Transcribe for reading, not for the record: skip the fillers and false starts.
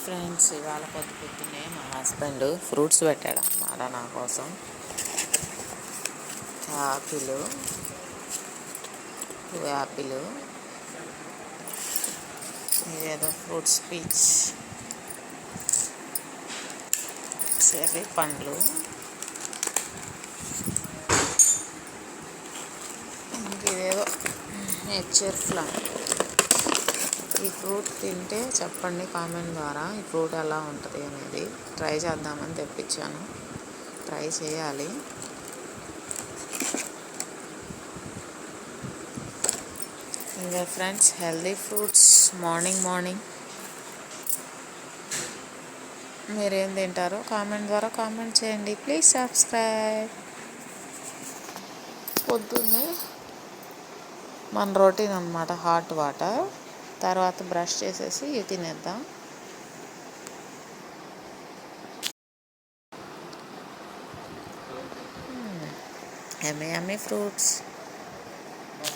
Friends, ఇవాళ పొద్దున్నే మా హస్బెండ్ ఫ్రూట్స్ పెట్టాడు అన్నమాట నా కోసం. యాపిల్, 2 యాపిల్, ఇదేదో ఫ్రూట్స్ పీచ్, చెర్రీ పండ్లు, ఇంకేదో నేచర్ ఫ్లమ్. ఈ ఫ్రూట్ తింటే చెప్పండి కామెంట్ ద్వారా, ఈ ఫ్రూట్ ఎలా ఉంటుంది అనేది. ట్రై చేద్దామని తెప్పించాను, ట్రై చేయాలి. ఇంకా ఫ్రెండ్స్, హెల్దీ ఫ్రూట్స్ మార్నింగ్ మీరేం తింటారో కామెంట్ ద్వారా కామెంట్ చేయండి. Please subscribe. పొద్దున్నే మన రొటీన్ అన్నమాట, హాట్ వాటర్, తర్వాత బ్రష్ చేసేసి ఇవి తినేద్దాం. యమ్మీ ఫ్రూట్స్.